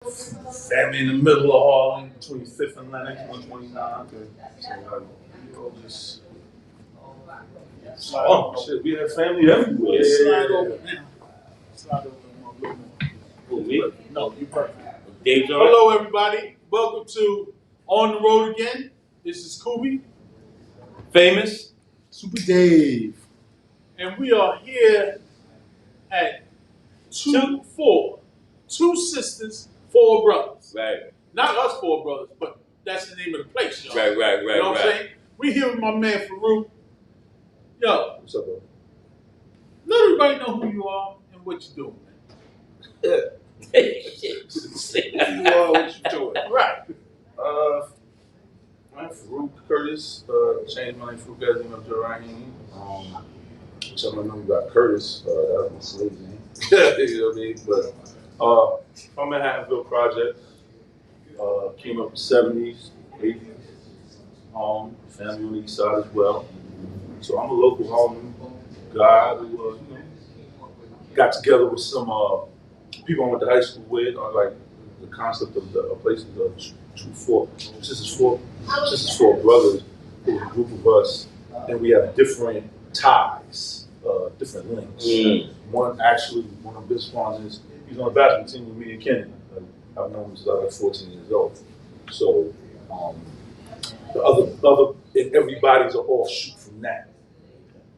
Family in the middle of Harlem, between 5th and Lennox, 129. So, just, oh, shit, we have family everywhere. Yeah, slide over now. Slide over a little more. Who, me? No, you perfect. Dave's all right? Hello, everybody. Welcome to On the Road Again. This is Kubi Famous? Super Dave. and we are here at 2-4. Two sisters, four brothers. Right. Not us four brothers, but that's the name of the place, y'all. Right. You know what I'm saying? We here with my man Farouk. Yo, What's up, bro? let everybody know who you are and what you're doing, man. Who you are, what you doing? Right. I'm Farouk Curtis. Changed my name Farouk as name of Rahim. So I don't know about Curtis. That was my slave name. You know what I mean? But from Manhattanville Project. Came up in the 70s, 80s. Family on the east side as well. So I'm a local Harlem guy who got together with some people I went to high school with. I like the concept of the place of the This is four brothers. It was a group of us, and we have different ties, different links. One of the best ones is he's on the basketball team with me and Kenny. I've known him since I was like 14 years old. So the other and everybody's an offshoot from that.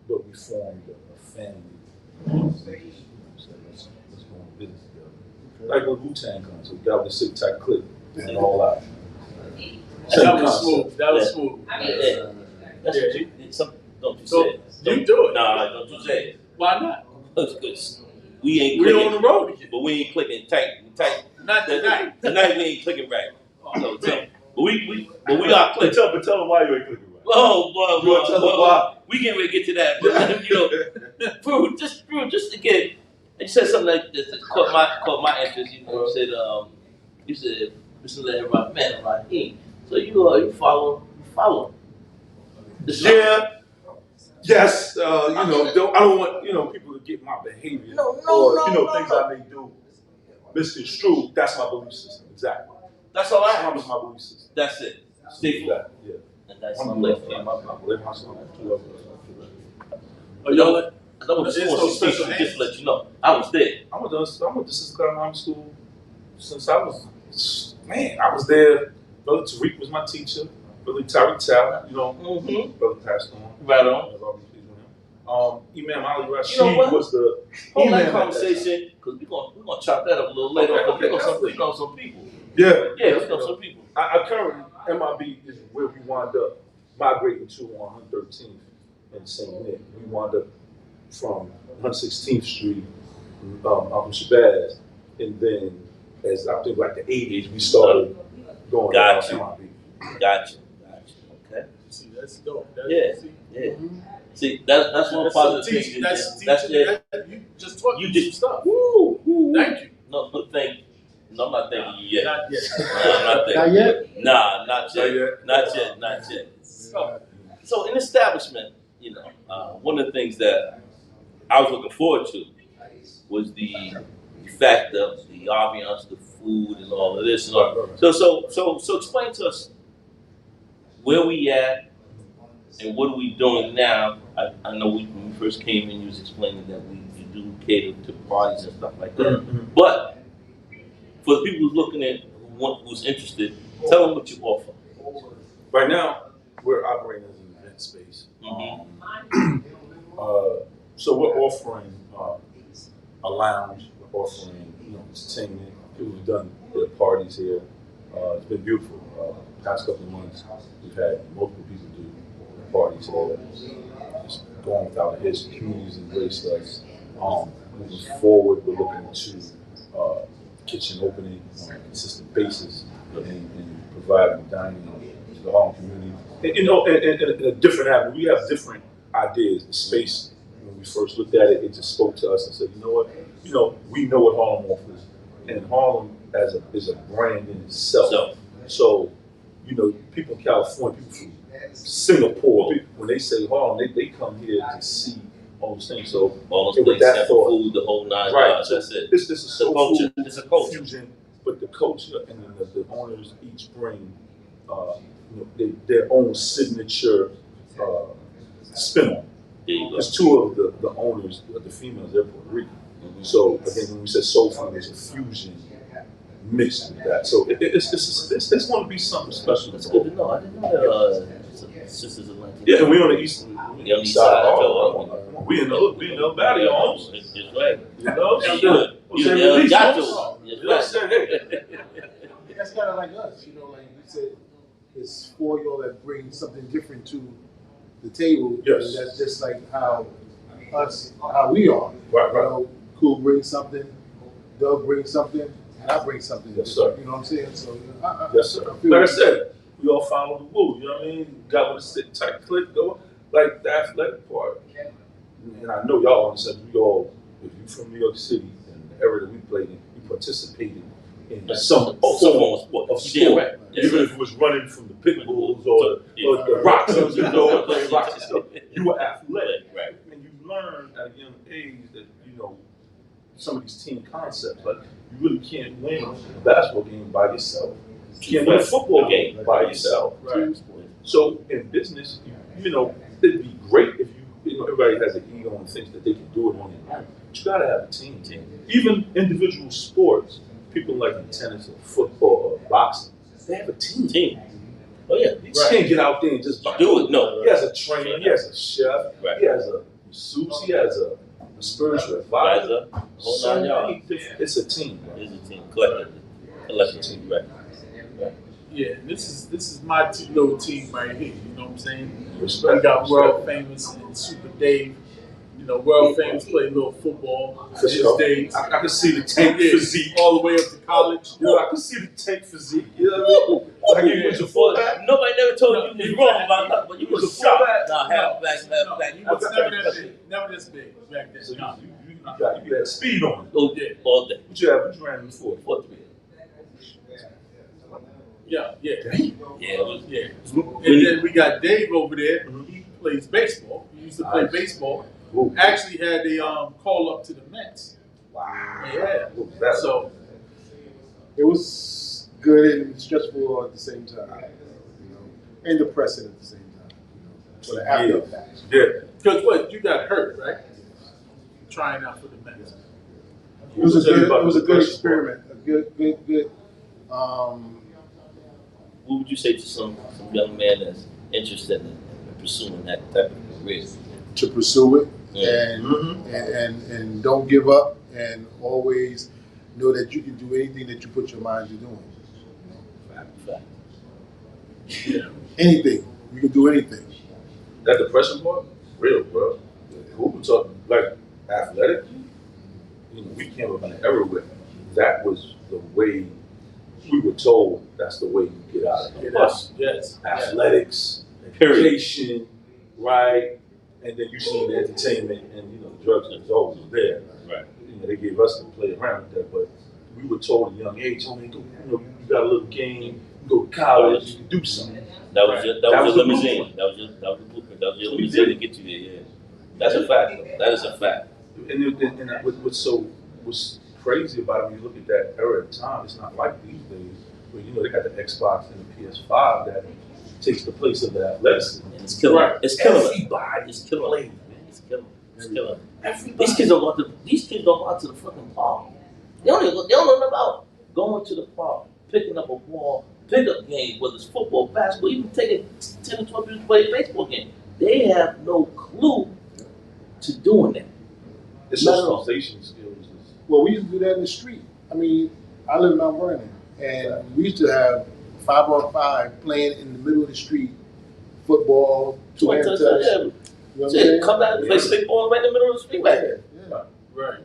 But we formed a family. So let's go on business together. Like when Wu-Tang comes, so we got with the sick tight clip and all that. That was smooth. That was smooth. That's what you, don't you So, say it. you do it. Nah, don't you say it. Why not? Because we ain't We're clicking. on the road again. But we ain't clicking tight. Not tonight. Tonight we ain't clicking right. So, but we are clicking. But tell them why you ain't clicking right. Oh, You wanna tell them why? we getting ready to get to that. But, Fruit, just again, you said something like this that caught my interest. You said, listen to everybody, man, Rahim. So you follow. Yeah. Yes. I don't want people to get my behavior things I may do misconstrued. That's my belief system. Exactly. That's all I That have. was my belief system. That's it. Stay flat. Yeah. And that's I'm my gonna left live hand. my son. Two of us. Oh, y'all let- Because I was There's just no want to special just let you know. I was there. I'm with the Sister Carolina School since I was there. Brother Tariq was my teacher. Brother Tariq Tal, brother passed on. Right on. Imam Ali Rashid You know what? was the Hold Imam that at conversation, because we're gonna chop that up a little later. Okay, We're gonna some people. Yeah. Yeah, we're gonna some people. I currently, MIB is where we wound up migrating to on 113th and St. Nick. We wound up from 116th Street, out in Shabazz, and then as I think like the 80s, we started going Gotcha. MIB. Gotcha. Okay. See, that's dope. That's, Yeah. see, Yeah. See, that's one part of the thing. teaching. That's Teaching. it. You just taught You me just some stuff. Woo. Thank you. No, thank you. No, I'm not thanking you yet. Not yet. Nah, I'm not thanking Not you. yet? Nah, not yet. Not yet. So in establishment, one of the things that I was looking forward to was the fact of the ambiance, the food, and all of this. And all. So explain to us where we at and what are we doing now. I know when we first came in, you was explaining that we do cater to parties and stuff like that. Mm-hmm. But for the people who's looking at who's interested, tell them what you offer. Right now, we're operating as an event space. So we're offering a lounge, we're offering entertainment. People have done their parties here. It's been beautiful. Past couple of months, we've had multiple people do their parties here. Just going without a hitch. The community's embraced us. Moving forward, we're looking to kitchen opening on a consistent basis and providing dining to the Harlem community. And a different avenue. We have different ideas. The space, when we first looked at it, it just spoke to us and said, you know what? We know what Harlem offers. And Harlem is a brand in itself. So, people in California, people from Singapore, when they say Harlem, they come here to see all those things. So all those places have food, the whole nine yards. That's it. This is a soul culture. food It's a culture. fusion but the coach and then the owners each bring their own signature spin on it. There you go. There's two of the owners, the females, they're Puerto Rican. So again, when we said soul food, there's a fusion mixed with that. So it's going to be something special. That's good to know. I didn't know that Sisters of Atlantic. Yeah, and we on the east side. Oh, We in the valley, homes. That's right. You know, You got to. That's kind of like us, like you said, it's four of y'all that bring something different to the table. Yes. And that's just like how we are. Right. Cool brings something, Doug brings something, and I bring something. Yes, sir. You know what I'm saying? So, Yes, sir. Like I said, we all follow the rule. You know what I mean? Got with a sit tight click, go like the athletic part. And I know y'all understand. We all, if you from New York City and the area that we played in, we participated in some form of sport. Yeah, right. Even if it was running from the pit bulls or the rocks, playing rocks and stuff, you were athletic, Right. and you learn at a young age that some of these team concepts. Like you really can't win a basketball game by yourself. You can't win a football game by yourself. Right. So in business, it'd be great if everybody has an ego and thinks that they can do it on their own. But you gotta have a team. Even individual sports, people like in tennis or football or boxing, they have a team. Oh yeah. You just can't get out there and just do it. No. He has a trainer, he has a chef, Right. he has a masseuse, he has a spiritual advisor. Whole 9 yards. It's a team. It's a team. Collective team. Right. Yeah, this is my little team right here. You know what I'm saying? Respect. We got world famous and Super Dave. World famous play a little football. For sure. I can see the tank physique all the way up to college. I can see the tank physique. You know what I mean? Like he was a fullback. Nobody never told you were wrong about that, but you was a fullback. Nah, halfback. He was never this big back then. So you had speed on it. All day. All day. What you ran before? 4-3. Yeah. Yeah, it was. Yeah. And then we got Dave over there. He plays baseball. He used to play baseball. Ooh. Actually had a call up to the Mets. Wow. Yeah. So it was good and stressful at the same time, and depressing at the same time. For the after effects. Yeah. Because what you got hurt, right? Trying out for the Mets. It was a good experiment. A good. What would you say to some young man that's interested in pursuing that type of career? To pursue it Yeah. and don't give up, and always know that you can do anything that you put your mind to doing. Fact. Yeah. Anything. You can do anything. That depression part, real, bro. Who we talking like athletic? We came up in an era where that was the way we were told. That's the way you get out of it. Yes. Athletics, education, right? And then you see the entertainment and the drugs and the always there. Right. They gave us to play around with that, but we were told at a young age, you got a little game, you go to college, you can do something. That was your limousine. That was the blueprint. That was your limousine to get you there. Yeah. That's a fact. Though. That is a fact. And what's crazy about it when you look at that era of time, it's not like these days where they got the Xbox and the PS5 that takes the place of the athleticism. And it's killing. Right. It's killing. Everybody It's killing. Man. It's killing. It's killing. Everybody. These kids don't go out to the fucking park. They don't know about going to the park, picking up a ball, pickup game, whether it's football, basketball, even taking 10 or 12 years to play a baseball game. They have no clue to doing that. It's socialization skills. Well, we used to do that in the street. I mean, I live in Mount Vernon, and we used to have 5-on-5 playing in the middle of the street, football, two-hand touch. You know what I'm saying? Come out and play stickball right in the middle of the street right there. Yeah. Right.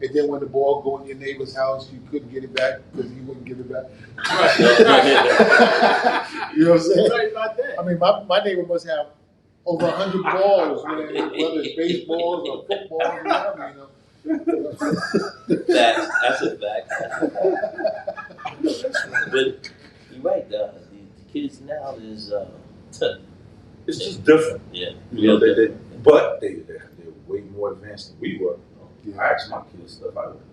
And then when the ball go in your neighbor's house, you couldn't get it back because he wouldn't give it back. Right. You know what I'm saying? Right about that. I mean, my neighbor must have over 100 balls, whether it's baseballs or footballs or whatever, That's a fact. But you're right, the kids now is It's just different. Yeah. But they're way more advanced than we were. Yeah. I asked my kids stuff I wouldn't.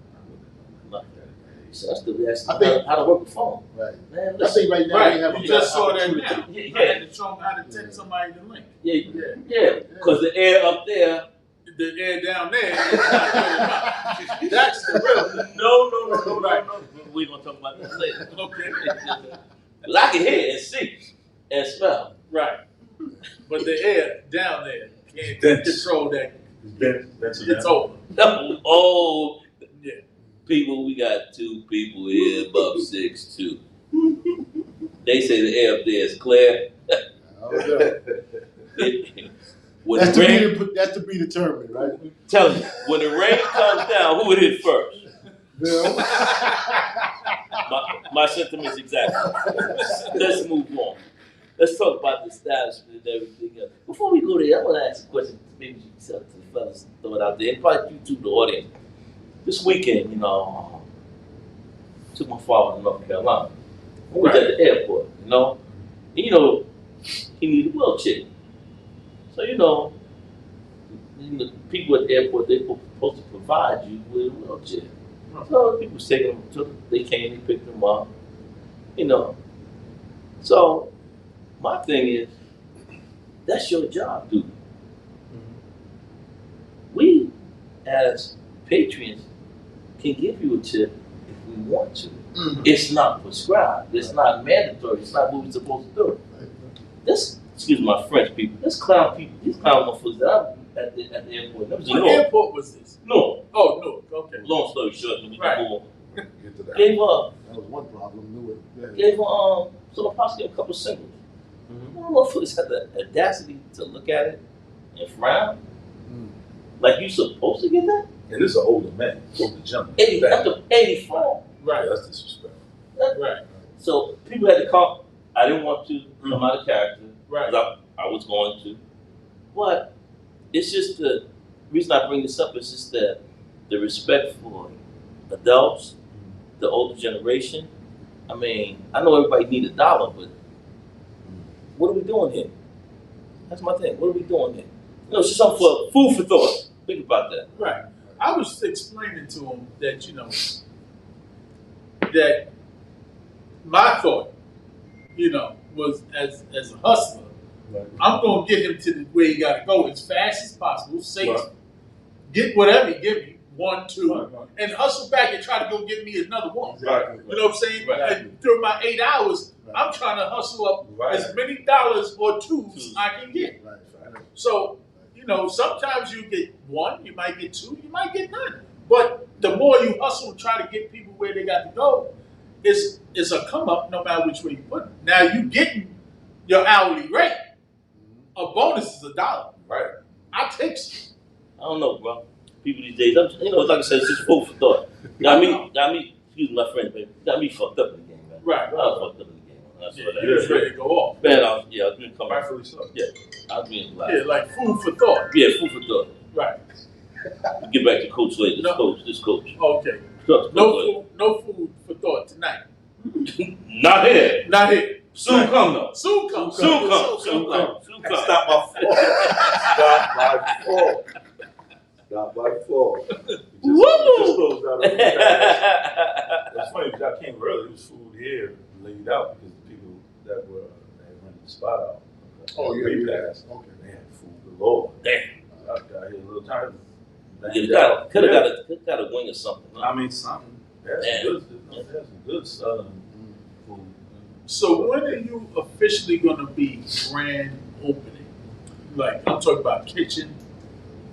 So I still be asking I think- how to work the phone. Right. Man, I listen. think right now Right, we have a you just better saw that opportunity. now. Yeah, I had to show them how to text somebody the link. Yeah, because the air up there. The air down there is not good enough. That's the real thing. No. We're gonna talk about that later. Okay. But I can hear and see and smell. Right. But the air down there can't Dense. control that. That's It's over. Oh, Yeah. people, we got 2 people here above 6'2". They say the air up there is clear. I don't know. When That's the to, rain, be, that's to be determined, right? tell you, when the rain comes down, who would hit first? Bill? My sentiments exactly. Let's move on. Let's talk about the establishment and everything else. Before we go there, I want to ask a question. Maybe you can tell to the fellas, throw it out there. Invite you to the audience. This weekend, took my father to North Carolina. We was at the airport, and, he needed a wheelchair. So, the people at the airport, they're supposed to provide you with a wheelchair. So people was taking them, they came, they picked them up, So my thing is, that's your job, dude. We, as patrons, can give you a tip if we want to. It's not prescribed. It's not mandatory. It's not what we're supposed to do. This, excuse my French people, this clown people, these clown motherfuckers that I'm at the airport. That was What airport was this? No. Oh, no. Okay. Long story short, we Right. can move on. Get to that. Gave That was one problem. Knew it. Yeah. gave so possibly a couple singles. Motherfuckers had the audacity to look at it and frown. Like you supposed to get that? And this is an older man, older gentleman. 80, up to 84. Right. That's disrespectful. Right. So people had to come. I didn't want to come out of character. Right. Because I was going to. But it's just the reason I bring this up is just the respect for adults, the older generation. I mean, I know everybody need $1, but what are we doing here? That's my thing. What are we doing here? It's just something for food for thought. Think about that. Right. I was explaining to him that, that my thought, was as a hustler, Right. I'm going to get him to where he got to go as fast as possible, safe, Right. get whatever he give me, 1, 2, Right. and hustle back and try to go get me another one. Exactly. You know what I'm saying? Right. And through my 8 hours, Right. I'm trying to hustle up Right. as many dollars or twos I can get. Right. So, sometimes you get 1, you might get 2, you might get none. But the more you hustle and try to get people where they got to go, it's a come up no matter which way you put it. Now you getting your hourly rate. A bonus is $1. Right. I take some. I don't know, bro. People these days, like I said, it's just food for thought. Got me, excuse my friend, baby. Got me fucked up in the game, man. Right. I was fucked up in the game. That's Yeah, what you're that is. ready to go off. Man, I was being coming. Rightfully so. Yeah, I was being glad. Yeah, like food for thought. Yeah, food for thought. Right. We'll get back to Coach later. This coach. Okay. Coach No food for thought tonight. Not here. Not here. Soon come though. Soon come. Soon come. Stop by 4. Stop by 4. Stop by 4. We just closed out. It's funny because I came early. There was food here laid out because the people that rented the spot out. Oh, yeah. Repass. Okay. They had food galore. Damn. I got here a little tired. Could have got a wing or something. Huh? I mean, something. That's Damn. good. That's some good southern food. So when are you officially going to be grand opening? Like, I'm talking about kitchen,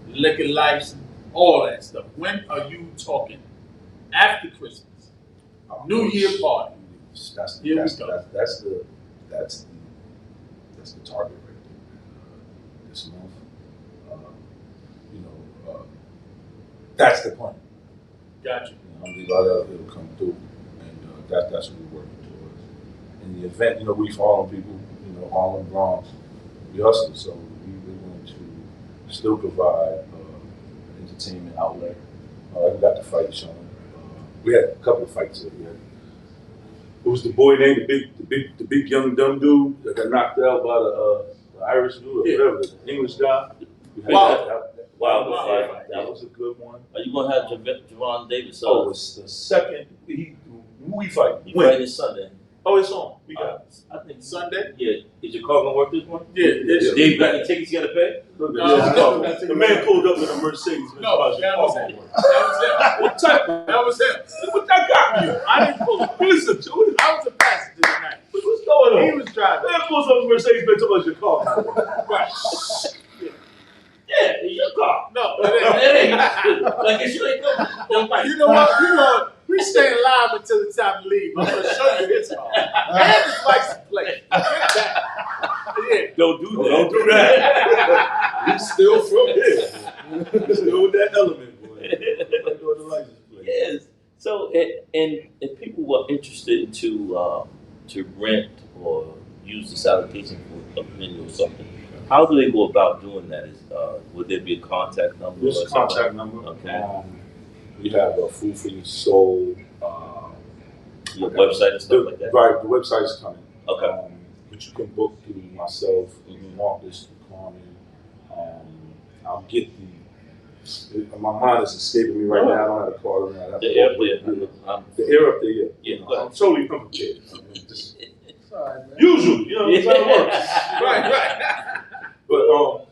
liquor license, all that stuff. When are you talking? After Christmas? New Year party. That's Here we that's go. that's the target right there. This month, that's the plan. Gotcha. A lot of it'll come through, and that's what we're working towards. In the event, we follow people, Harlem, Bronx, we hustle, so we're going to still provide an entertainment outlet. We got the fight showing. We had a couple of fights that we had. It was the boy named the big young dumb dude that got knocked out by the Irish dude or whatever, the English guy. We had Wow. that fight. That was a good one. Are you gonna have Javon Davis? Oh, it's the second. Who we fight? You When? fighting Sunday. Oh, it's on. We got it. I think Sunday? Yeah. Is your car gonna work this morning? Yeah, it's Dave, got any tickets you gotta pay? The man pulled up in a Mercedes. No, that was him. What type? That was him. What that got you? I didn't pull it. Listen to it. I was a passenger tonight. What's going on? He was driving. Man pulls up in a Mercedes, man, told us your car. Right. Yeah, it's your car. No, It it ain't. ain't. Like if you ain't don't fight. You know what? We staying live until it's time to leave. I'm gonna show you his car and his license plate. Yeah. Don't do that. Don't do that. We still from here. We still with that element, boy. Doing the license plate. Yes. So, and if people were interested to rent or use this allocation for a venue or something, how do they go about doing that? Would there be a contact number? There's or a contact something? number. Okay. We have a Food for Your Soul. Your website and stuff like that? Right, the website's coming. Okay. But you can book through myself, Marcus, Carmen. I'll get my mind is escaping me right now. I don't have a card on that. The air The air up there, yeah. Yeah, You know, go ahead. I'm totally unprepared. I mean, just Sorry, man. usual, you know, that's how it works. Right. But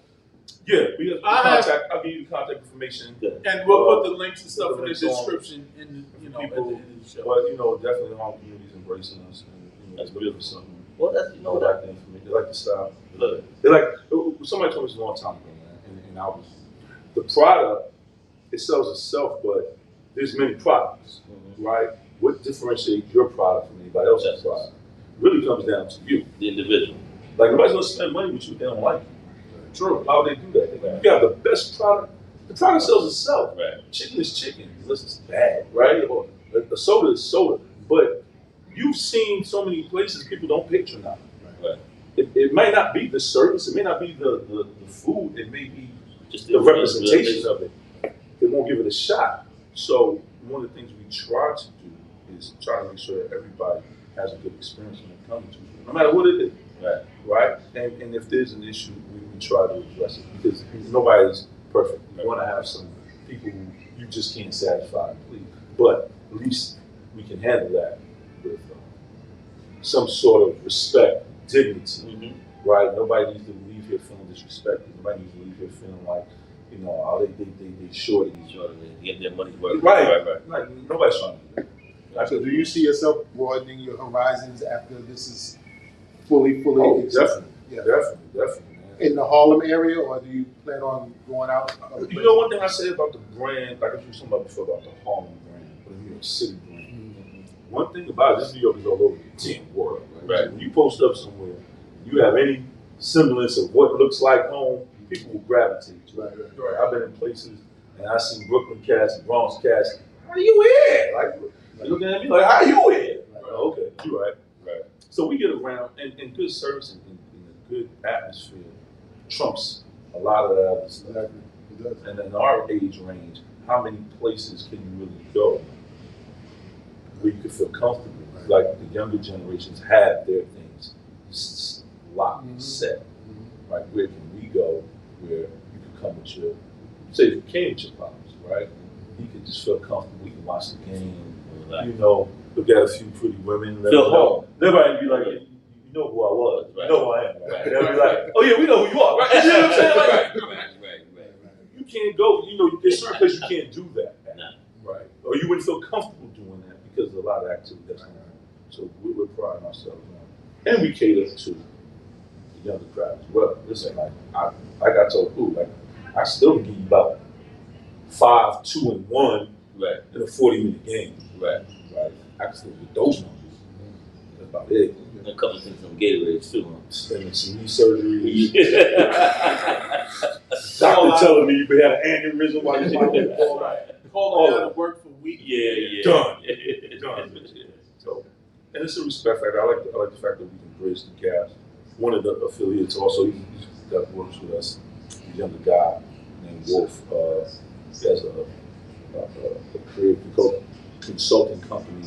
yeah, we have I contact. I'll give you the contact information. And we'll put the links and stuff in the description in the, at the People, end of the show. but definitely the home community's embracing us, and That's it's beautiful something. Well, that's They like the information. They like the style. Look. They like. Somebody told me this a long time ago, man, and I was the product. It sells itself, but there's many products, right? What differentiates your product from anybody else's product really comes down to you, the individual. Like nobody's gonna spend money with you if they don't like you. True. How would they do that? Right. You got the best product. The product sells itself. Right. Chicken is chicken, unless it's bad, right? Or the soda is soda. But you've seen so many places people don't patronize. Right. It might not be the service. It may not be the food. It may be Just the representation of it. They won't give it a shot. So one of the things we try to do is try to make sure that everybody has a good experience when they come to it, no matter what it is. Right. Right? And if there's an issue, we try to address it because nobody's perfect. You want to have some people who you just can't satisfy and please. But at least we can handle that with some sort of respect, dignity, right? Nobody needs to leave here feeling disrespected. Nobody needs to leave here feeling like, they shorted you. They get their money's worth. Right. Like, nobody's trying to do that. So do you see yourself broadening your horizons after this is fully Oh, existent? definitely. Yeah. Definitely, man. In the Harlem area, or do you plan on going out? You know, one thing I say about the brand, like I was talking about before about the Harlem brand, or the New York City brand. One thing about it, this New York is all over the damn world. Right? Right. When you post up somewhere, you have any semblance of what looks like home, people will gravitate to it. Right. I've been in places and I seen Brooklyn cats and Bronx cats. How you here? Like looking at me like, how you here? Like, oh, okay, you right. Right. So we get around and good service and a good atmosphere trumps a lot of that other stuff. And in our age range, how many places can you really go where you can feel comfortable? Like the younger generations have their things locked and set. Like where can we go where you can come with your, say if you came with your pops, right? You can just feel comfortable, you can watch the game, look at a few pretty women. Feel home. Everybody be like, you know who I was, Right. you know who I am. Right? Right. They'll be like, oh yeah, we know who you are, right? You know what I'm saying? Like, Right. you can't go, there's certain places you can't do that at, No. right? Or you wouldn't feel comfortable doing that because of a lot of activity that's going on. So we're priding ourselves on, and we cater to the younger crowd as well. Listen, like I told Pooh, like I still give you about 5, 2, and 1 Right. in a 40-minute game. Right. Right. I can still get those numbers. That's about it. And a couple of things on Gatorade too. Spending some knee surgery. Huh? Doctor telling me you had an aneurysm while you're playing ball. Calling out of work for weeks. Yeah. Done. So, and it's a respect factor. I like the fact that we can bridge the gap. One of the affiliates also, he works with us, a younger guy named Wolf. He has a creative consulting company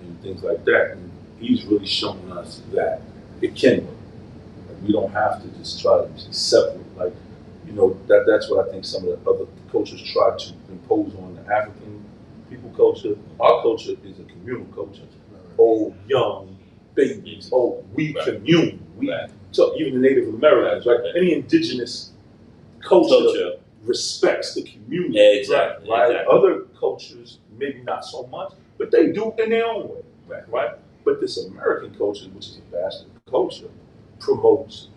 and things like that. And he's really showing us that it can work. Like, we don't have to just try to be separate. Like, that's what I think some of the other cultures try to impose on the African people culture. Our culture is a communal culture. old, young, babies, old. We Right. commune. We Right. so even the Native Americans, right? Right. Any indigenous culture respects the community. Exactly. Right. Exactly. Other cultures maybe not so much, but they do in their own way. Right. But this American culture, which is a bastard culture, promotes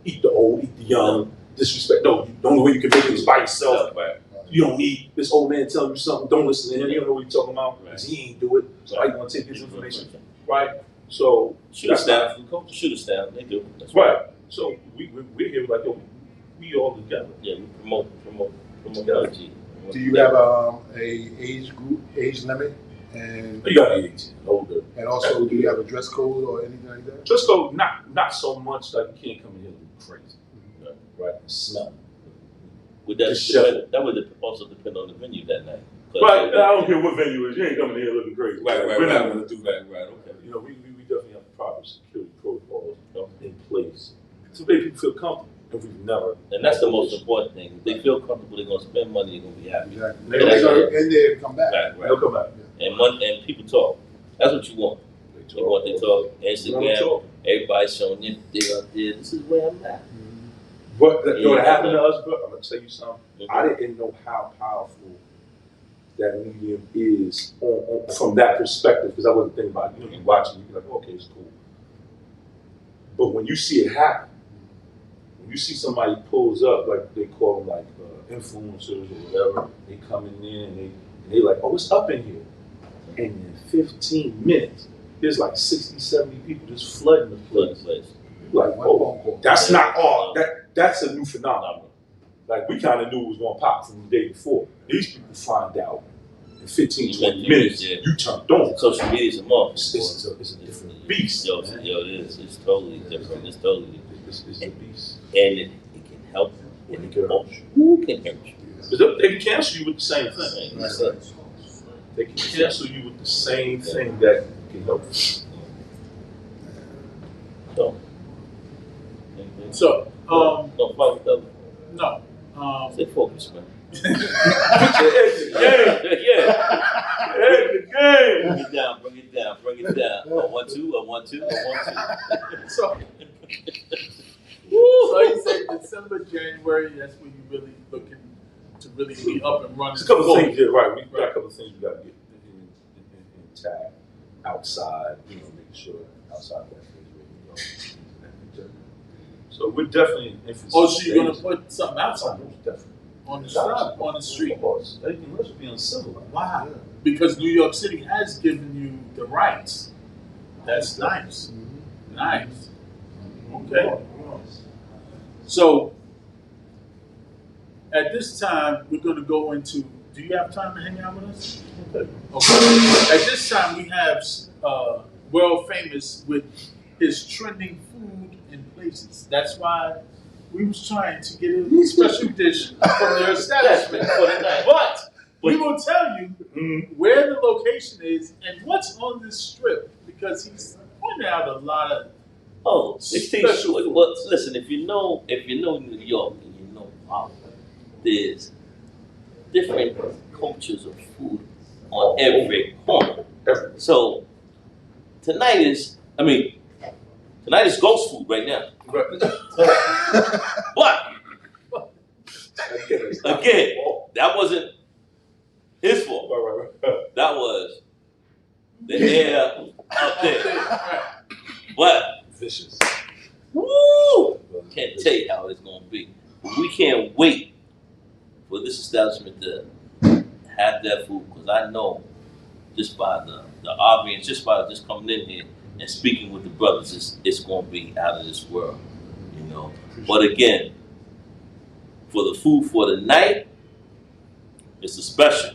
eat the old, eat the young, disrespect. No, the only way you can make it is by yourself. Right. You don't need this old man telling you something. Don't listen to him. You don't know what he's talking about because Right. he ain't do it. So how you gonna take his information? Right. So Shoot us that's down. not African culture. Shoot us down. They do. That's Right. So we're here like, yo, we all together. Yeah, we promote unity. Do you have a age group, age limit, and You got to be 18, older. and also do you have a dress code or anything like that? Just go not so much like you can't come in here looking crazy. Right. Smell. Would that Just shut depend, that would also depend on the venue that night. Right. I don't care what venue it is. You ain't coming in here looking crazy. We're not gonna do that. Right. Okay. You know, we definitely have proper security protocols in place to make people feel comfortable. And we've never. And that's the most important thing. If they feel comfortable, they're gonna spend money. They're gonna be happy. Exactly. Yeah, They're gonna end there and come back. Right. They'll come back. And people talk. That's what you want. They You want they talk. They Instagram. talk. Everybody showing you they out there. This is where I'm at. What happened to us, bro? I'm gonna tell you something. Mhm. I didn't know how powerful that medium is from that perspective because I wasn't thinking about it. You know, you watch it, you're like, okay, it's cool. But when you see it happen, when you see somebody pulls up, like they call them like influencers or whatever, they coming in and they like, oh, it's up in here. And in 15 minutes, there's like 60, 70 people just flooding the place. Like, One phone oh, call. that's not all. That's a new phenomenon. Like we kind of knew it was going to pop from the day before. These people find out in 15, 20 minutes, Yeah. you turned on. Social media's a month. It's a different beast. Yo, it is. It's totally different. It's totally It's a beast. and it can help you. And it can hurt you. Who can hurt you? But they can cancel you with the same thing. Right. They can cancel you with the same thing that can help you. So, So, no, fuck the no. stay focused, man. Yeah. Yeah. Hey, the game. Bring it down. I want to. So, so you said December, January, that's when you really looking to really be up and running. There's a couple of things, yeah, right. We got a couple of things we got to get intact outside, you know, making sure outside that phase where you go. So we're definitely in infancy. Oh, so you're gonna put something outside Most definitely. on the street. Of course. Everything else would be uncivil. Wow. Because New York City has given you the rights. That's nice. Nice. Okay. So at this time, we're going to go into. Do you have time to hang out with us? Okay. At this time, we have world famous with his trending food and places. That's why we was trying to get a special dish from their establishment for the night. But we will tell you where the location is and what's on this strip because he's pointed out a lot of. Oh, well, listen. If you know New York, and you know wow, there's different cultures of food on every corner. So tonight is ghost food right now. But again, that wasn't his fault. That was the air up there. But Vicious. woo! Can't tell you how it's gonna be. But we can't wait for this establishment to have that food because I know just by the audience, just by just coming in here and speaking with the brothers, it's gonna be out of this world, you know. But again, for the food for the night, it's a special.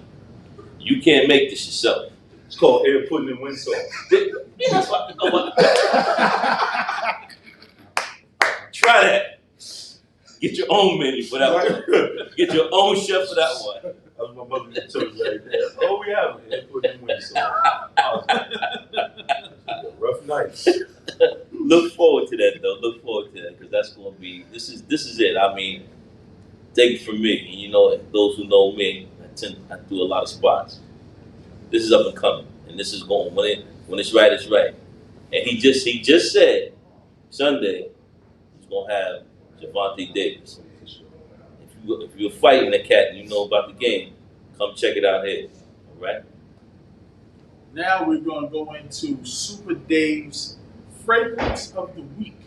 You can't make this yourself. It's called air pudding and wind sauce. Yeah, that's what I know. Try that. Get your own menu for that one. Get your own chef for that one. That was my mother that told me right there. Oh, we have it. Air pudding and wind sauce. Rough nights. Look forward to that though. Look forward to that because that's going to be. This is it. I mean, take it from me. And you know, those who know me, I do a lot of spots. This is up and coming, and this is going when When it's right, it's right. And he just said Sunday he's gonna have Javante Davis. If you're fighting the cat and you know about the game, come check it out here. All right. Now we're going to go into Super Dave's fragrance of the week.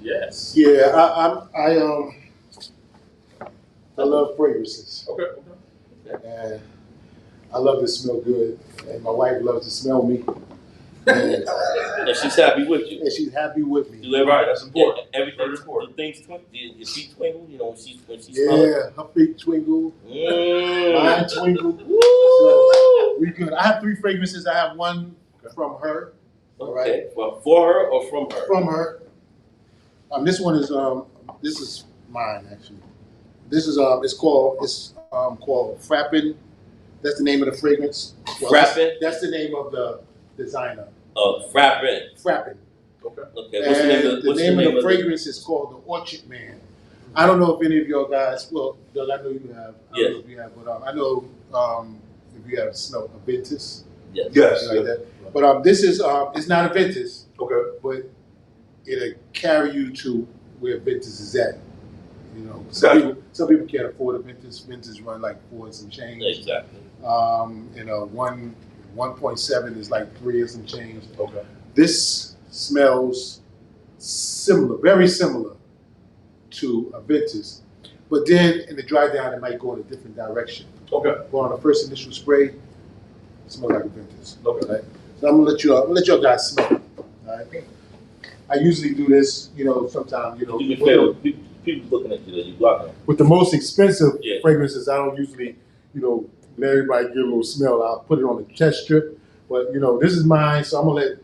Yes. Yeah, I love fragrances. Okay. And I love to smell good. And my wife loves to smell me. And, And she's happy with you. and she's happy with me. Do every, Right, that's important. Yeah, everything. Very important. The things twinkle. Your feet twinkle. You know when she smells. Yeah, her feet twinkle, Mm. mine twinkle. Woo! So we good. I have 3 fragrances. I have one from her. All right. Okay. Well, for her or from her? From her. This one is this is mine actually. This is it's called Frappin'. That's the name of the fragrance. Well, Frappin'? That's the name of the designer. Frappin'. Frappin'. Okay. Okay. What's the name of the name of the fragrance is called the Orchard Man. I don't know if any of y'all guys, well, Doug, I know you have. I don't know if you have, but I know if you have smelled a Ventus. Yes. Yes. Like that. But this is it's not a Ventus, Okay. but it'll carry you to where Ventus is at. You know, Gotcha. some people can't afford a Ventus. Ventus run like 4 and some change. Exactly. 1.7 is like 3 and some change. Okay. This smells similar, very similar to a Ventus, but then in the dry down it might go in a different direction. Okay. But on the first initial spray, it smells like a Ventus. Okay. Right? So I'm gonna let y'all guys smell it. All right. I usually do this, sometimes, Do me a favor. People looking at you, you blocking them. with the most expensive Yeah. fragrances. I don't usually, let everybody get a little smell. I'll put it on the chest strip, but this is mine, so I'm gonna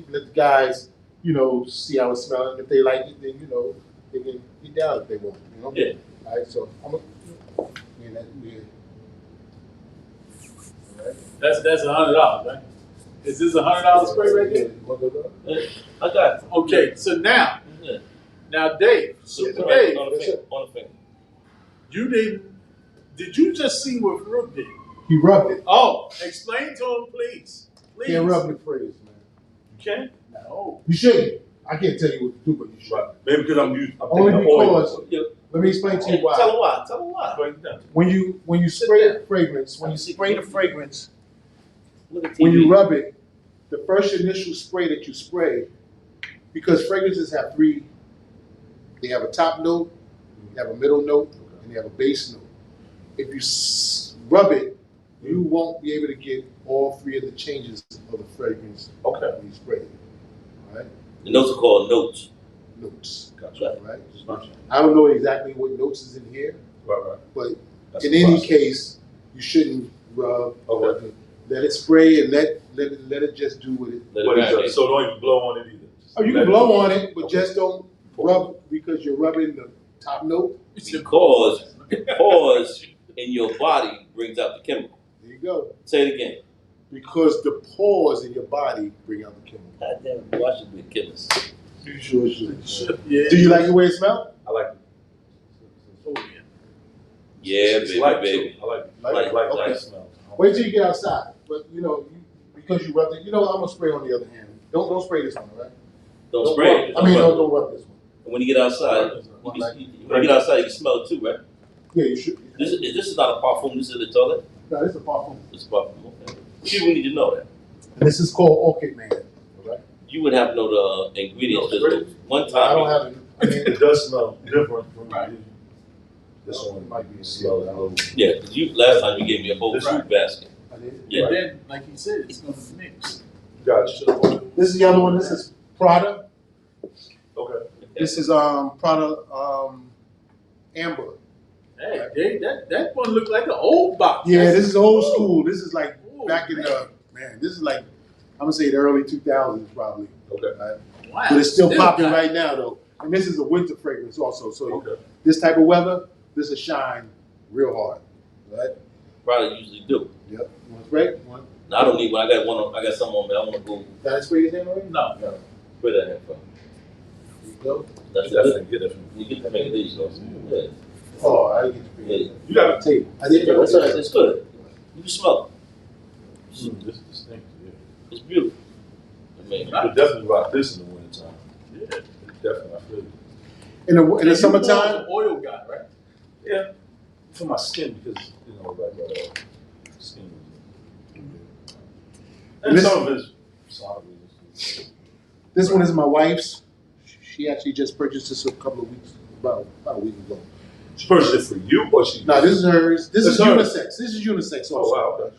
let the guys, see how it smells. And if they like it, then they can get down if they want. Yeah. All right, so I'm gonna. Yeah, All right. That's $100, right? Is this $100 spray right here? I got it. Okay, so now, Dave, Super Dave, On the finger. did you just see what Farouk did? He rubbed it. Oh, explain to him, please. Please. Can't rub the fragrance, man. You can? No. You shouldn't. I can't tell you what to do, but you should. Right. Maybe because I'm Only thinking oil. because. Let me explain to you why. Tell them why. When you spray the fragrance, when Look at TV. you rub it, the first initial spray that you spray, because fragrances have 3, they have a top note, they have a middle note, and they have a base note. If you rub it, you won't be able to get all 3 of the changes of the fragrance Okay. when you spray it. All right? And those are called notes. Notes. Gotcha. Right? Just mention. I don't know exactly what notes is in here, Right. but That's in the any process. case, you shouldn't rub. Okay. Let it spray and let it just do what it. Let What it is that? marinate. So don't even blow on it either. Oh, you Let can blow on it, but Okay. just don't rub because you're rubbing the top note. Because the pause in your body brings out the chemical. There you go. Say it again. Because the pores in your body bring out the chemical. God damn, I should be a chemist. You sure should. Yeah. Do you like the way it smells? I like it. Oh, yeah. Yeah, It's baby, light, baby. too. I like it. Light, Light okay. smell. Wait till you get outside. But because you rubbed it, I'm gonna spray on the other hand. Don't spray this one, right? Don't spray it. Don't rub this one. When you get outside, when you get outside, you can smell it too, right? Yeah, you should. This is not a parfum. This is the toilet. No, this is a parfum. It's a parfum. Okay. People need to know that. And this is called Orchid Man. All right. You wouldn't have to know the ingredients. No, Because one I time, don't have it. I mean, It does smell different from Right. this one. might be Smells a little. yeah, because last time you gave me a whole This- fruit basket. I did. Yeah. And then, like he said, it's going to mix. Gotcha. This is the other one. This is Prada. Okay. This is Prada Amber. Hey, that one looked like an old box. Yeah, this is old school. This is like Ooh, back in the this is like I'm gonna say the early 2000s probably. Okay. Right? Wow. But it's still popping got- right now though. And this is a winter fragrance also. So Okay. this type of weather, this will shine real hard. Right? Probably usually do. Yep. You want to spray? One. Now, I don't need one. I got one. I got some on me. I want to go Got it sprayed in already? No. spray that in front. There you go. That's You it. definitely get it. You get the make these. Yeah. Oh, I didn't get to spray Yeah. it. You got it. Tape. I did. That's all right. It's good. You can smell it. This thing. Yeah. beautiful. I mean, You could definitely rock this in the wintertime. Yeah. Definitely, I feel it. In the You're more summertime, of an oil guy, right? Yeah, for my skin because skin. And This- some of it's solid reasons. this one is my wife's. She actually just purchased this a couple of weeks, about a week ago. She purchased it for you, or she? No, this is hers. This It's is hers. unisex. This is unisex Oh also. wow, okay.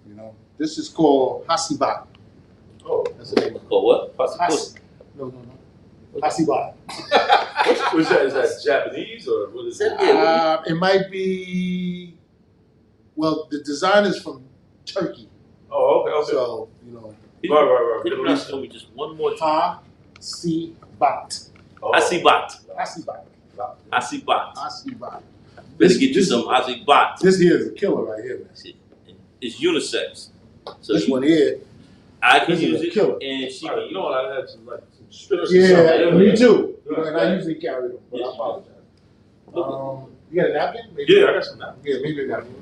You know, this is called Hasibat. Oh, That's the name. for what? Has- no. Hasibat. was that? Is that Japanese or what is it? It might be. Well, the design is from Turkey, Oh, okay. so you know. Right. Can you pronounce it for me just one more time? Hasibat. Oh. Asibat. Hasibat. Asibat. Hasibat. Better get you some Asibat. This here is a killer right here, man. It's unisex. So This one here. I can this is use a it, killer. and she I can didn't use know it. I had some strips. or Yeah, something. me too. You know, Right. and I usually carry them, but I apologize. You got a napkin? Maybe? Yeah, I got some now. Yeah, maybe a napkin.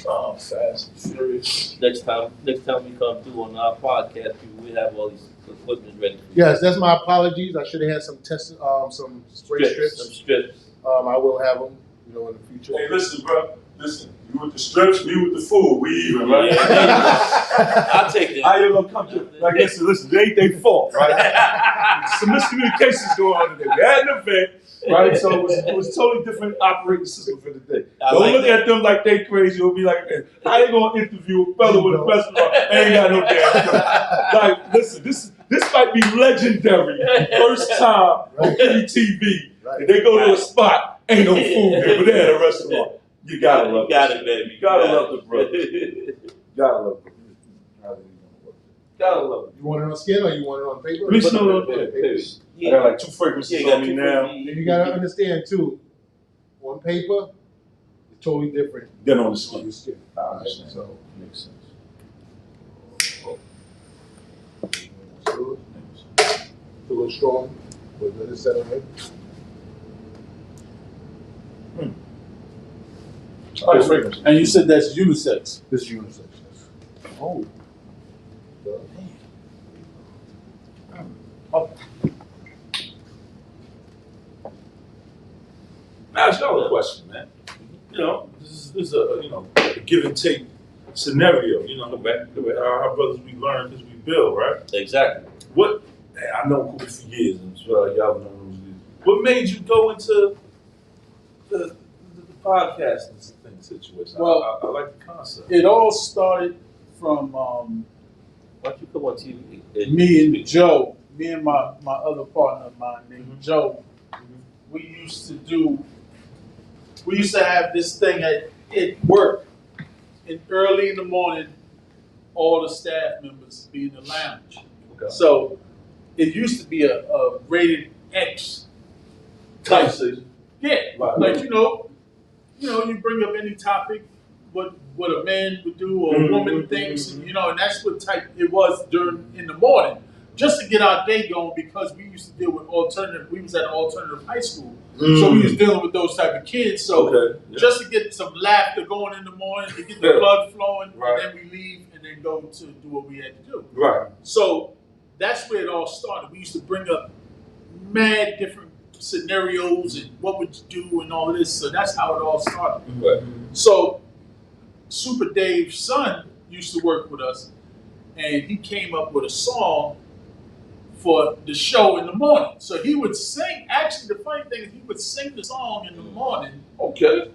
Oh, fast and furious. Next time we come through on our podcast, we have all these equipment ready. Yes, that's my apologies. I should have had some some spray Some strips. strips. I will have them, you know, in the future. Hey, listen, bro. Listen, you with the strips, me with the food. We even, right? Yeah, I'll take that. How you gonna come to? Like, listen, they ain't their fault, right? Some miscommunications going on today. We had an event, right? So it was totally different operating system for the day. I Don't like look that. at them like they crazy. It'll be like, how you gonna interview a fellow with a restaurant? Ain't got no damn job. Like, listen, this might be legendary. First time on any TV. Right. If they go to a spot, ain't no food there, but they at a restaurant. You gotta love You got it, baby. You gotta love the brother. Gotta love it. Gotta love it. You want it on skin or you want it on paper? Let me smell it on paper. I got like 2 fragrances on me now. And you gotta understand too, on paper, it's totally different Then on the on skin. your skin. I understand. So, makes sense. It's a little strong, but let it settle in. All right, fragrance. And you said that's unisex. This is unisex. Yes. Oh. Now, ask y'all a question, man. You know, this is a a give and take scenario. You know, our brothers we learn because we build, right? Exactly. What? Man, I know Kobe for years, and y'all know him. What made you go into the podcasting situation? Well, I like the concept. It all started from Why don't you come on TV? me and Joe, me and my other partner of mine named Joe. We used to have this thing at work, and early in the morning, all the staff members be in the lounge. Okay. So it used to be a rated X type. Conversation. Yeah, Right. like you bring up any topic, what a man would do or a woman thinks, and that's what type it was in the morning, just to get our day going, because we used to deal with alternative. We was at an alternative high school, so we was dealing with those type of kids. So Okay. Yeah. just to get some laughter going in the morning, to get the blood flowing, Right. and then we leave and then go to do what we had to do. Right. So that's where it all started. We used to bring up mad different scenarios and what would you do and all of this. So that's how it all started. Right. So Super Dave's son used to work with us, and he came up with a song for the show in the morning. So he would sing. Actually, the funny thing is he would sing the song in the morning, Okay.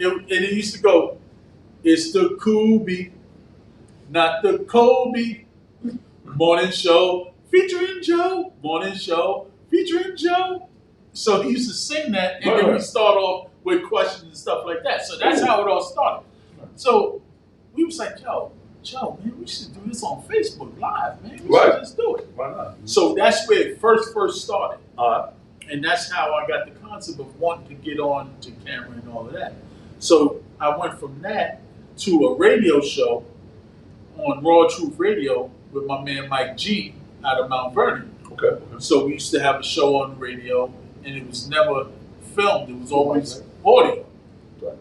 and it used to go, "It's the Kobe, not the Kobe, morning show featuring Joe, morning show featuring Joe." So he used to sing that, and then we start off with questions and stuff like that. So that's how it all started. So we was like, Joe, man, we should do this on Facebook Live, man. We should just do it. Why not? So that's where it first started. All right. And that's how I got the concept of wanting to get on to camera and all of that. So I went from that to a radio show on Raw Truth Radio with my man Mike G out of Mount Vernon. Okay. So we used to have a show on the radio, and it was never filmed. It was always audio.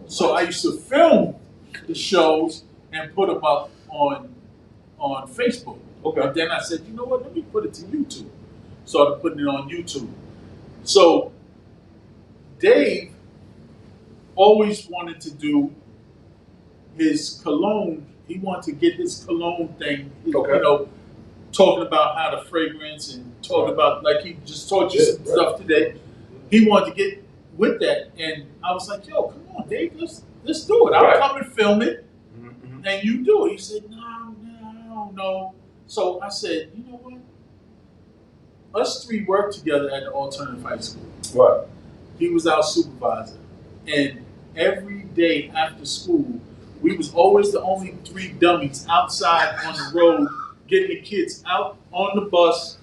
So I used to film the shows and put them up on Facebook. Okay. And then I said, you know what? Let me put it to YouTube. Started putting it on YouTube. So Dave always wanted to do his cologne. He wanted to get his cologne thing. Okay. You know, talking about how the fragrance and talking about, like he just taught you some stuff today. He wanted to get with that, and I was like, "Yo, come on, Dave, let's do it. I'll come and film it, and you do it." He said, "No." So I said, "You know what? Us three worked together at the alternative high school. Right. He was our supervisor, and every day after school, we was always the only three dummies outside on the road, getting the kids out on the bus,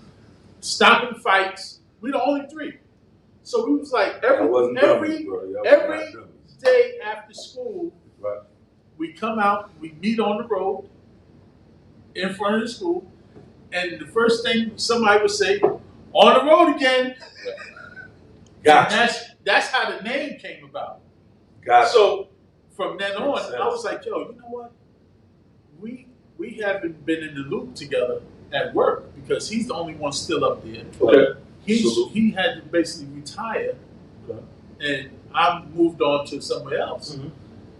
stopping fights. We the only three. So we was like every day after school, right. we come out, we meet on the road in front of the school, and the first thing somebody would say, "On the road again." Gotcha. That's how the name came about. Gotcha. So from then on, I was like, "Yo, you know what? We haven't been in the loop together at work because he's the only one still up there. Okay. He had to basically retire, and I moved on to somewhere else. Mm-hmm.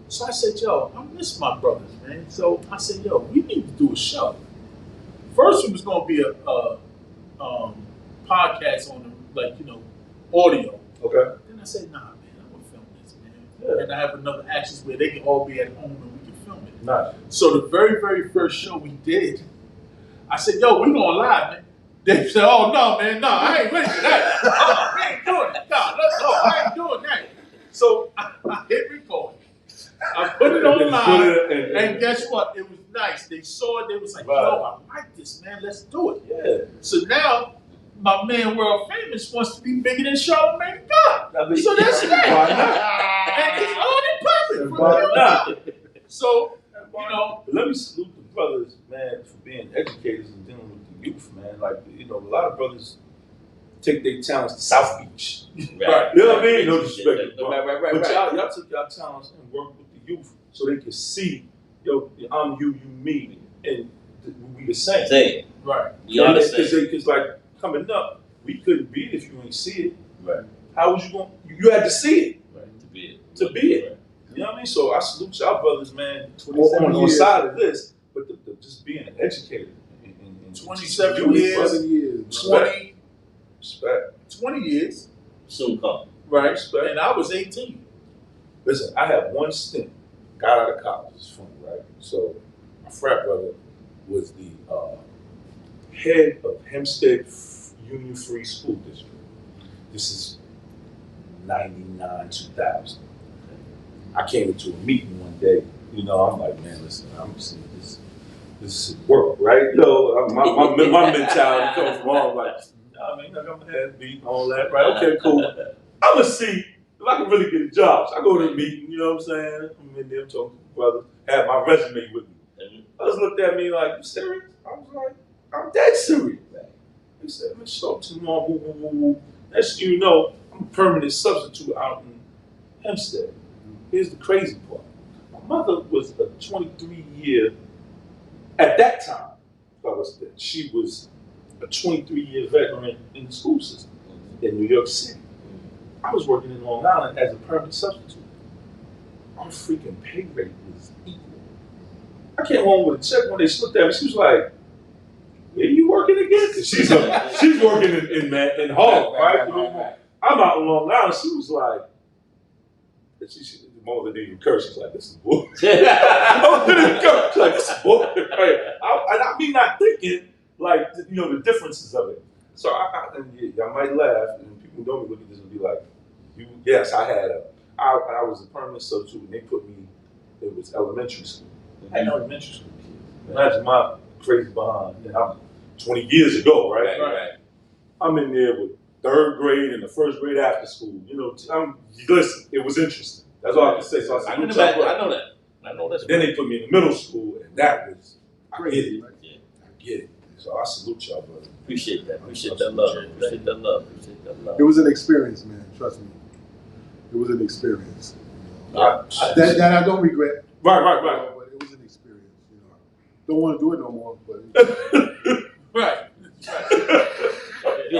So I said, yo, I miss my brothers, man. So I said, yo, we need to do a show. First, it was going to be a podcast on, audio. Okay. Then I said, nah, man, I'm going to film this, man. Yeah. And I have another actions where they can all be at home and we can film it. Nice. So the very, very first show we did, I said, yo, we're going live, man. They said, oh, no, man, no, I ain't ready for that. We ain't doing it. No, I ain't doing that. So I hit record. I put it on live, and guess what? It was nice. They saw it. They was like, yo, I like this, man. Let's do it. Yeah. So now, my man, World Famous, wants to be bigger than Charlamagne God. So that's it. Why not? And it's all in public. Why not? So, Let me salute the brothers, man, for being educators and dealing with the youth, man. Like, a lot of brothers take their talents to South Beach. Right. You know what I mean? No disrespect. Right. But y'all took y'all talents and worked with the youth so they could see, I'm you me, and we the same. Same. Right. You understand? Because like coming up, we couldn't be it if you ain't see it. Right. How was you going? You had to see it. Right. To be it. To be it. Right. You know what I mean? So I salute y'all brothers, man, on the years. side of this, but just being an educator. In 27 years. 20 years. Soon come. Right. Respect. And I was 18. Listen, I had one stint, got out of college. It's funny, right? So my frat brother was the head of Hempstead Union Free School District. This is 99, 2000. I came into a meeting one day. I'm like, man, listen, I'm seeing this is work, right? My mentality comes from all like, I'm gonna have beat all that, right? Okay, cool. I'm gonna see if I can really get a job. So I go to the meeting, you know what I'm saying? I'm in there talking to the brothers, have my resume with me. Others looked at me like, you serious? I was like, I'm dead serious, man. He said, man, show tomorrow, woo, woo, woo, woo. Next thing you know, I'm a permanent substitute out in Hempstead. Here's the crazy part. My mother was a 23-year, at that time, she was a 23-year veteran in the school system in New York City. I was working in Long Island as a permanent substitute. Our freaking pay rate was equal. I came home with a check when they looked at me. She was like, "Where you working again?" She's working in Hall, right? I'm out in Long Island. She was like, the mother didn't even curse. She's like, "This is bull." She's like, "This is bull." Right? I mean, not thinking like the differences of it. So I might laugh, and people who know me look at this and be like, "Yes, I was a permanent substitute, and they put me. It was elementary school. I had elementary school kids. Imagine my crazy behind. And I'm 20 years ago, right? Right. I'm in there with third grade and the first grade after school. Listen, it was interesting. That's all I can say. So I know that. Then they put me in the middle school, and that was crazy. I get it. So I salute y'all, brother. Appreciate that. Appreciate that love. It was an experience, man. Trust me. It was an experience. That I don't regret. Right. But it was an experience, Don't want to do it no more. But Right. You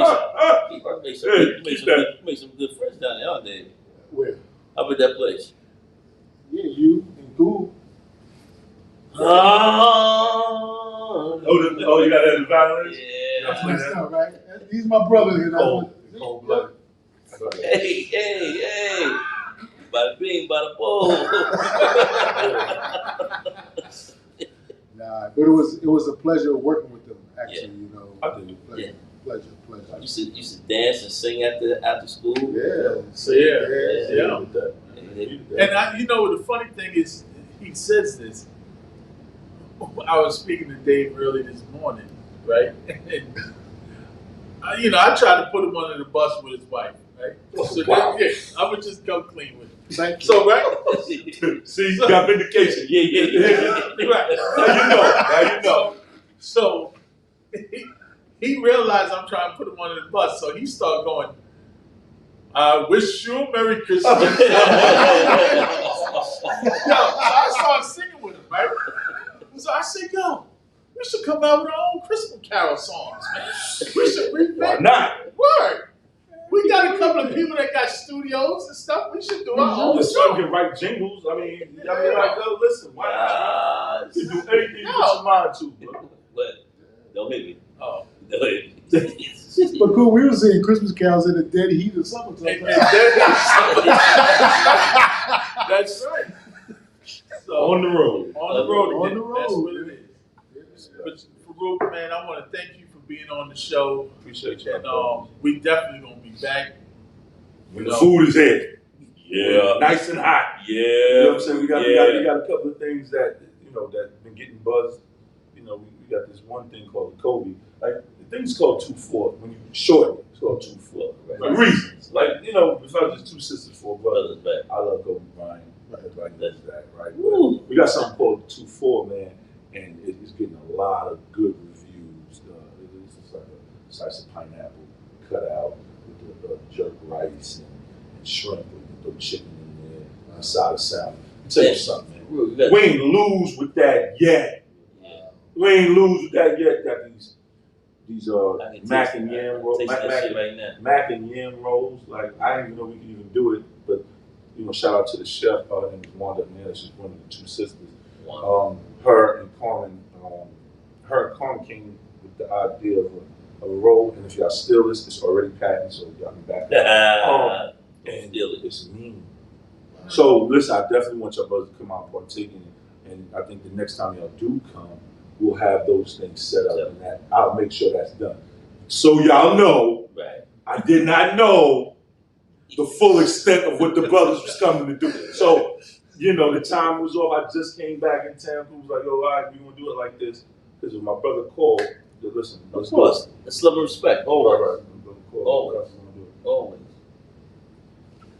made some good friends down there, aren't they? where? How about that place? Yeah, you and Cool. Oh, you got that in the violence? yeah. That's not right. These my brothers. And Cold blooded. Hey. Bada bing, bada boom. Nah, but it was a pleasure working with them. Actually, Yeah. you know. I do. Pleasure. You should dance and sing after school. Yeah. Yeah. Yeah. And you know, the funny thing is, he says this. I was speaking to Dave early this morning, right? And you know, I tried to put him under the bus with his wife, right? So Wow. I would just come clean with him. Thank you. So right, See, you got vindication. Yeah. right. Now you know. So he realized I'm trying to put him under the bus, so he started going, I wish you a Merry Christmas. Yo, so I started singing with him, right? So I said, yo, we should come out with our own Christmas Carol songs, man. We should remake. Why not? Word. We got a couple of people that got studios and stuff. We should do our own Just song. can write jingles. I mean, like, no, listen, why not? You do anything you put your mind to, bro. But don't hit me. Oh. Don't hit me. But cool, we were singing Christmas carols in the dead heat of summer. And that's right. So, On the road. On the road On again. the road. That's what it is. But Farouk, man, I want to thank you for being on the show. Appreciate you. And we definitely gonna be back. When the food is here. Yeah. Nice and hot. Yeah. You know what I'm saying? We got a couple of things that, that been getting buzzed. You know, we got this one thing called the Kobe. Like, the thing's called 2-4. When you shorten it, it's called 2-4. Right? For reasons. Like, if I was just two sisters, four brothers, I love Kobe Bryant. Everybody knows that, right? But we got something called 2-4, man, and it's getting a lot of good reviews. It's like a slice of pineapple cut out with the jerk rice and shrimp and throw chicken in there, a side of salad. Let me tell you something, man. We ain't lose with that yet. We ain't lose with that yet. Got these mac and yam rolls, mac and yam rolls. Like, I didn't even know we could even do it, but shout out to the chef. Her name is Wanda. Man, she's one of the two sisters. Her and Carmen came with the idea of a roll, and if y'all steal this, it's already patented, so y'all can back it. And it's mean. So listen, I definitely want y'all brothers to come out and partake in it, and I think the next time y'all do come, we'll have those things set up, and that I'll make sure that's done. So y'all know, I did not know the full extent of what the brothers was coming to do. So, the time was off. I just came back in town. Who was like, "Oh, all right, we gonna do it like this." Because when my brother called, listen, of course, it's love and respect. Always.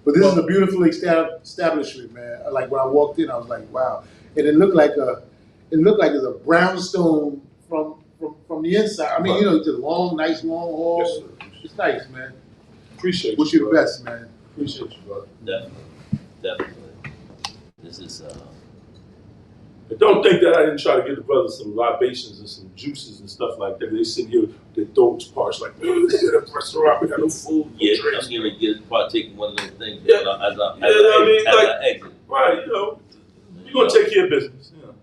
But this is a beautiful establishment, man. Like when I walked in, I was like, wow. And it looked like it's a brownstone from the inside. I mean, it's a nice long hall. Yes, sir. It's nice, man. Appreciate you. Wish you the best, man. Appreciate you, brother. Definitely. This is And don't think that I didn't try to give the brothers some libations and some juices and stuff like that. They sit here, their throats parched like, man, this is a restaurant, we got no food. I'm going to partake in one of those things as I exit. Right, you're going to take care of business. I'm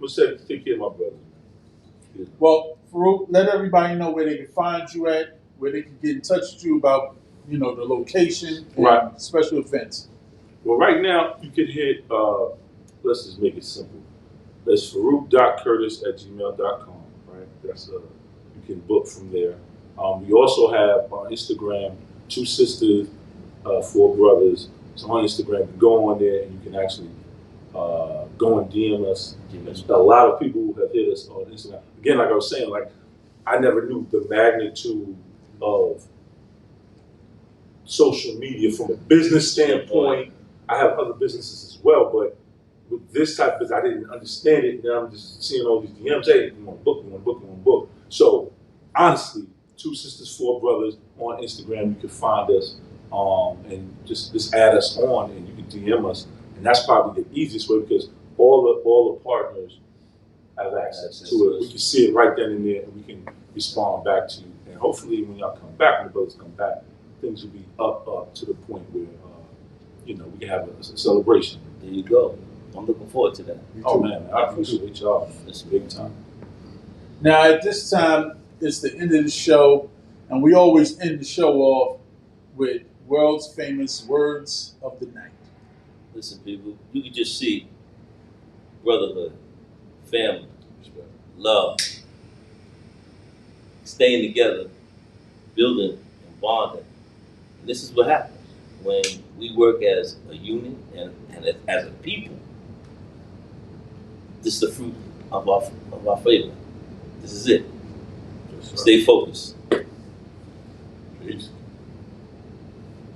going to take care of my brother. Yeah. Well, Farouk, let everybody know where they can find you at, where they can get in touch with you about, the location and special events. Well, right now, you can hit, let's just make it simple. That's farouk.curtis@gmail.com, right? That's you can book from there. We also have on Instagram, 2 sisters, 4 brothers. So on Instagram, you can go on there and you can actually go and DM us. A lot of people have hit us on Instagram. Again, like I was saying, I never knew the magnitude of social media from a business standpoint. I have other businesses as well, but with this type of, I didn't understand it. Now I'm just seeing all these DMs. Hey, you want to book, you want to book, you want to book. So honestly, 2 sisters, 4 brothers on Instagram. You can find us and just add us on, and you can DM us. And that's probably the easiest way because all the partners have access to it. We can see it right then and there, and we can respond back to you. And hopefully, when y'all come back, when the brothers come back, things will be up to the point where we can have a celebration. There you go. I'm looking forward to that. Oh man, I appreciate y'all. It's big time. Now, at this time, it's the end of the show, and we always end the show off with world's famous words of the night. Listen, people, you can just see brotherhood, family, love, staying together, building and bonding. And this is what happens when we work as a unit and as a people. This is the fruit of our favor. This is it. Stay focused. Peace.